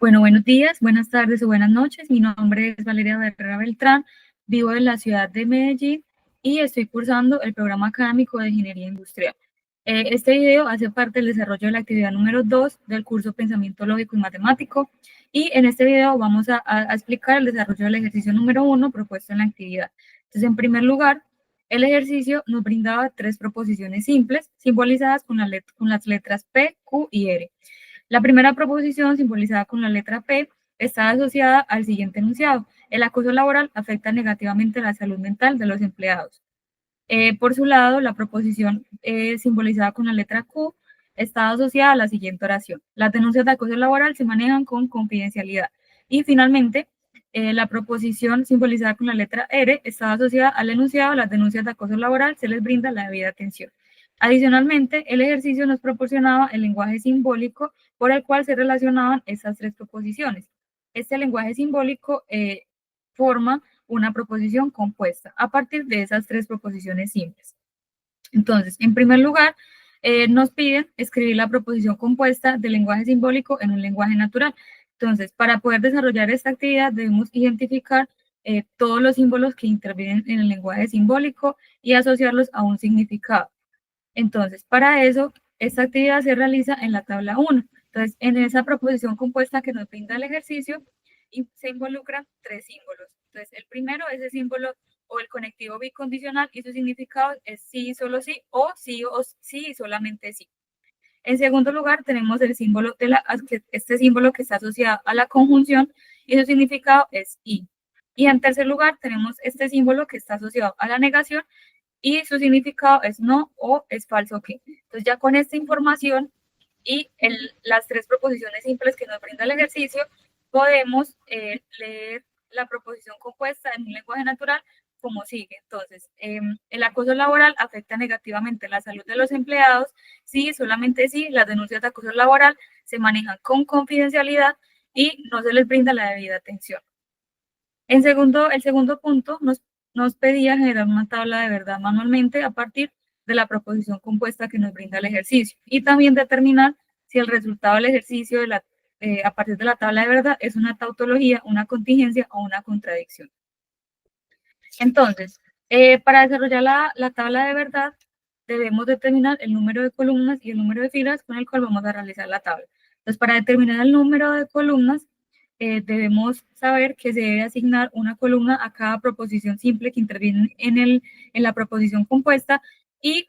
Bueno, buenos días, buenas tardes o buenas noches. Mi nombre es Valeria Herrera Beltrán, vivo en la ciudad de Medellín y estoy cursando el programa académico de Ingeniería Industrial. Este video hace parte del desarrollo de la actividad número 2 del curso Pensamiento Lógico y Matemático, y en este video vamos a explicar el desarrollo del ejercicio número 1 propuesto en la actividad. Entonces, en primer lugar, el ejercicio nos brindaba tres proposiciones simples simbolizadas con las letras P, Q y R. La primera proposición, simbolizada con la letra P, está asociada al siguiente enunciado: el acoso laboral afecta negativamente la salud mental de los empleados. Por su lado, la proposición simbolizada con la letra Q está asociada a la siguiente oración: las denuncias de acoso laboral se manejan con confidencialidad. Y finalmente, la proposición simbolizada con la letra R está asociada al enunciado: las denuncias de acoso laboral se les brinda la debida atención. Adicionalmente, el ejercicio nos proporcionaba el lenguaje simbólico por el cual se relacionaban estas tres proposiciones. Este lenguaje simbólico forma una proposición compuesta a partir de esas tres proposiciones simples. Entonces, en primer lugar, nos piden escribir la proposición compuesta del lenguaje simbólico en un lenguaje natural. Entonces, para poder desarrollar esta actividad debemos identificar todos los símbolos que intervienen en el lenguaje simbólico y asociarlos a un significado. Entonces, para eso, esta actividad se realiza en la tabla 1. Entonces, en esa proposición compuesta que nos brinda el ejercicio, se involucran tres símbolos. Entonces, el primero es el símbolo o el conectivo bicondicional, y su significado es sí, solo sí, o sí y solamente sí. En segundo lugar, tenemos el símbolo este símbolo que está asociado a la conjunción, y su significado es y. Y en tercer lugar, tenemos este símbolo que está asociado a la negación, y su significado es no o es falso que. Entonces, ya con esta información y las tres proposiciones simples que nos brinda el ejercicio, podemos leer la proposición compuesta en un lenguaje natural como sigue. Entonces, el acoso laboral afecta negativamente la salud de los empleados. Sí, solamente sí, las denuncias de acoso laboral se manejan con confidencialidad y no se les brinda la debida atención. El segundo punto nos pedía generar una tabla de verdad manualmente a partir de la proposición compuesta que nos brinda el ejercicio, y también determinar si el resultado del ejercicio a partir de la tabla de verdad es una tautología, una contingencia o una contradicción. Entonces, para desarrollar la tabla de verdad, debemos determinar el número de columnas y el número de filas con el cual vamos a realizar la tabla. Entonces, para determinar el número de columnas, debemos saber que se debe asignar una columna a cada proposición simple que interviene en la proposición compuesta, y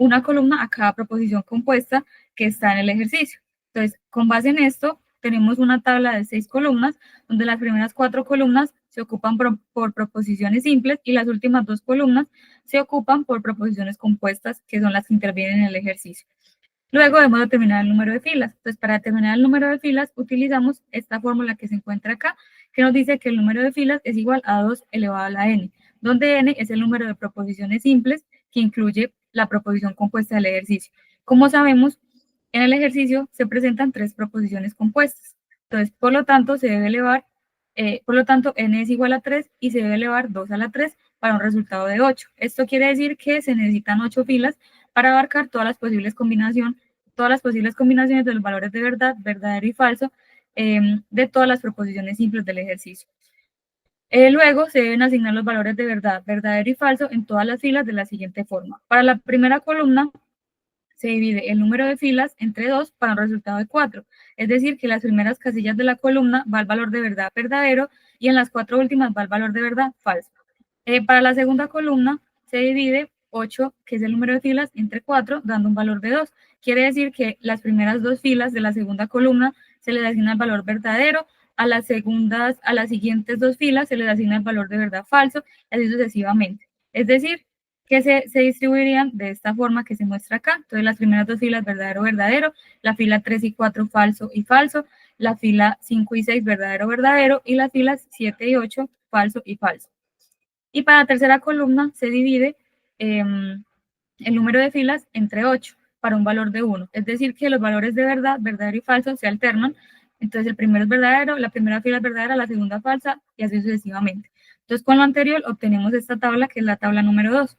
una columna a cada proposición compuesta que está en el ejercicio. Entonces, con base en esto, tenemos una tabla de 6 columnas, donde las primeras 4 columnas se ocupan por proposiciones simples y las últimas 2 columnas se ocupan por proposiciones compuestas, que son las que intervienen en el ejercicio. Luego debemos determinar el número de filas. Entonces, para determinar el número de filas, utilizamos esta fórmula que se encuentra acá, que nos dice que el número de filas es igual a 2 elevado a la n, donde n es el número de proposiciones simples que incluye la proposición compuesta del ejercicio. Como sabemos, en el ejercicio se presentan 3 proposiciones compuestas. Entonces, por lo tanto, n es igual a 3 y se debe elevar 2 a la 3 para un resultado de 8. Esto quiere decir que se necesitan 8 filas para abarcar todas las posibles combinaciones de los valores de verdad, verdadero y falso de todas las proposiciones simples del ejercicio. Luego se deben asignar los valores de verdad, verdadero y falso en todas las filas de la siguiente forma. Para la primera columna se divide el número de filas entre 2 para un resultado de 4. Es decir, que en las primeras casillas de la columna va el valor de verdad verdadero y en las 4 últimas va el valor de verdad falso. Para la segunda columna se divide 8, que es el número de filas, entre 4, dando un valor de 2. Quiere decir que las primeras 2 filas de la segunda columna se les asigna el valor verdadero, a las siguientes 2 filas se les asigna el valor de verdad falso, y así sucesivamente. Es decir, que se distribuirían de esta forma que se muestra acá. Entonces, las primeras 2 filas verdadero, verdadero, la fila 3 y 4 falso y falso, la fila 5 y 6 verdadero, verdadero, y las filas 7 y 8 falso y falso. Y para la tercera columna se divide el número de filas entre 8 para un valor de 1. Es decir, que los valores de verdad, verdadero y falso se alternan. Entonces, el primero es verdadero, la primera fila es verdadera, la segunda falsa, y así sucesivamente. Entonces, con lo anterior obtenemos esta tabla, que es la tabla número 2.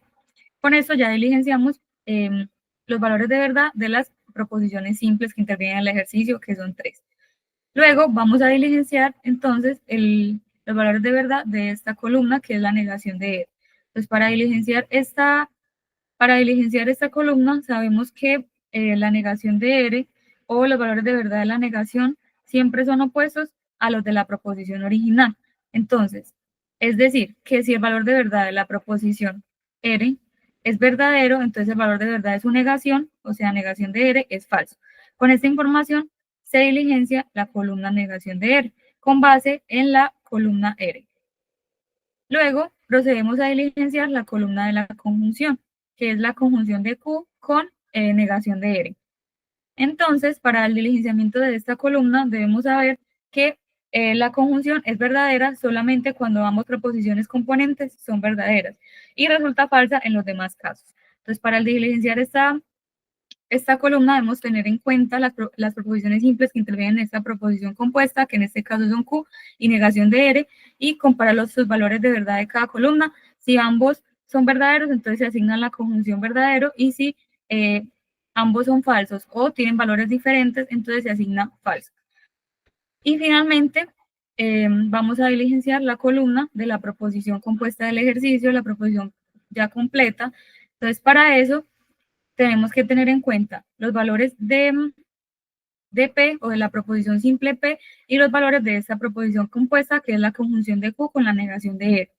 Con esto ya diligenciamos los valores de verdad de las proposiciones simples que intervienen en el ejercicio, que son 3. Luego vamos a diligenciar entonces los valores de verdad de esta columna, que es la negación de R. Entonces, para diligenciar esta columna, sabemos que la negación de R o los valores de verdad de la negación siempre son opuestos a los de la proposición original. Entonces, es decir, que si el valor de verdad de la proposición R es verdadero, entonces el valor de verdad de su negación, o sea, negación de R, es falso. Con esta información se diligencia la columna negación de R con base en la columna R. Luego procedemos a diligenciar la columna de la conjunción, que es la conjunción de Q con negación de R. Entonces, para el diligenciamiento de esta columna debemos saber que la conjunción es verdadera solamente cuando ambas proposiciones componentes son verdaderas y resulta falsa en los demás casos. Entonces, para diligenciar esta columna debemos tener en cuenta las proposiciones simples que intervienen en esta proposición compuesta, que en este caso son Q y negación de R, y comparar sus valores de verdad de cada columna. Si ambos son verdaderos, entonces se asigna la conjunción verdadero, y si ambos son falsos o tienen valores diferentes, entonces se asigna falso. Y finalmente, vamos a diligenciar la columna de la proposición compuesta del ejercicio, la proposición ya completa. Entonces, para eso tenemos que tener en cuenta los valores de P o de la proposición simple P y los valores de esta proposición compuesta, que es la conjunción de Q con la negación de R.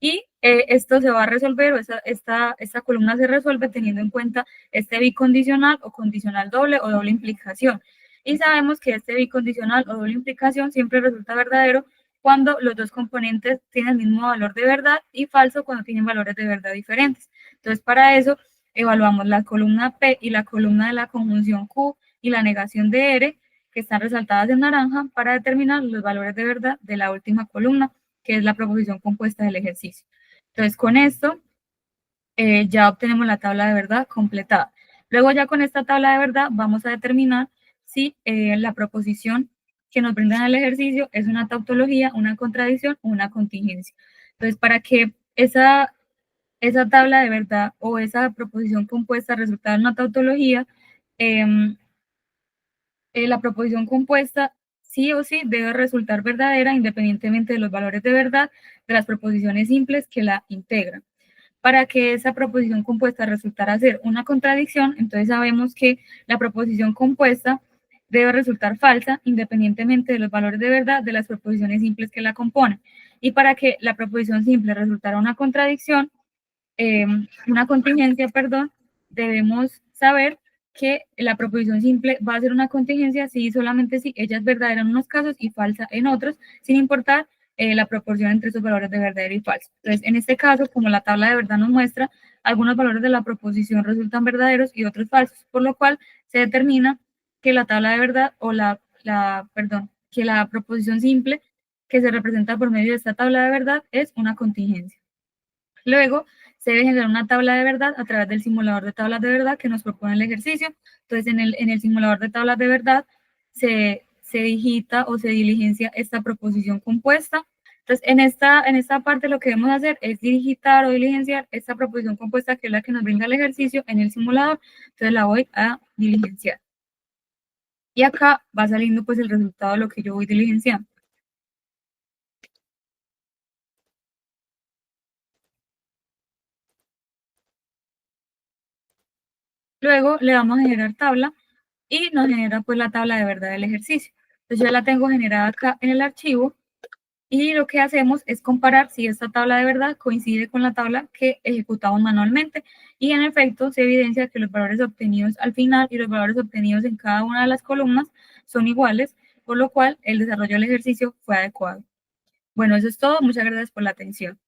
Y esto se va a resolver, o esta columna se resuelve teniendo en cuenta este bicondicional o condicional doble o doble implicación. Y sabemos que este bicondicional o doble implicación siempre resulta verdadero cuando los dos componentes tienen el mismo valor de verdad y falso cuando tienen valores de verdad diferentes. Entonces, para eso evaluamos la columna P y la columna de la conjunción Q y la negación de R, que están resaltadas en naranja, para determinar los valores de verdad de la última columna, que es la proposición compuesta del ejercicio. Entonces, con esto ya obtenemos la tabla de verdad completada. Luego, ya con esta tabla de verdad, vamos a determinar si la proposición que nos brindan el ejercicio es una tautología, una contradicción o una contingencia. Entonces, para que esa tabla de verdad o esa proposición compuesta resultara en una tautología, la proposición compuesta sí o sí debe resultar verdadera independientemente de los valores de verdad de las proposiciones simples que la integran. Para que esa proposición compuesta resultara ser una contradicción, entonces sabemos que la proposición compuesta debe resultar falsa independientemente de los valores de verdad de las proposiciones simples que la componen. Y para que la proposición simple resultara una contradicción, una contingencia, perdón, debemos saber que la proposición simple va a ser una contingencia si solamente si ella es verdadera en unos casos y falsa en otros, sin importar la proporción entre sus valores de verdadero y falso. Entonces, en este caso, como la tabla de verdad nos muestra, algunos valores de la proposición resultan verdaderos y otros falsos, por lo cual se determina que la tabla de verdad o que la proposición simple que se representa por medio de esta tabla de verdad es una contingencia. Luego, se debe generar una tabla de verdad a través del simulador de tablas de verdad que nos propone el ejercicio. Entonces, en el simulador de tablas de verdad se digita o se diligencia esta proposición compuesta. Entonces, en esta parte lo que debemos hacer es digitar o diligenciar esta proposición compuesta, que es la que nos brinda el ejercicio en el simulador. Entonces, la voy a diligenciar. Y acá va saliendo pues el resultado de lo que yo voy diligenciando. Luego le vamos a generar tabla y nos genera pues la tabla de verdad del ejercicio. Entonces ya la tengo generada acá en el archivo, y lo que hacemos es comparar si esta tabla de verdad coincide con la tabla que ejecutamos manualmente, y en efecto se evidencia que los valores obtenidos al final y los valores obtenidos en cada una de las columnas son iguales, por lo cual el desarrollo del ejercicio fue adecuado. Bueno, eso es todo. Muchas gracias por la atención.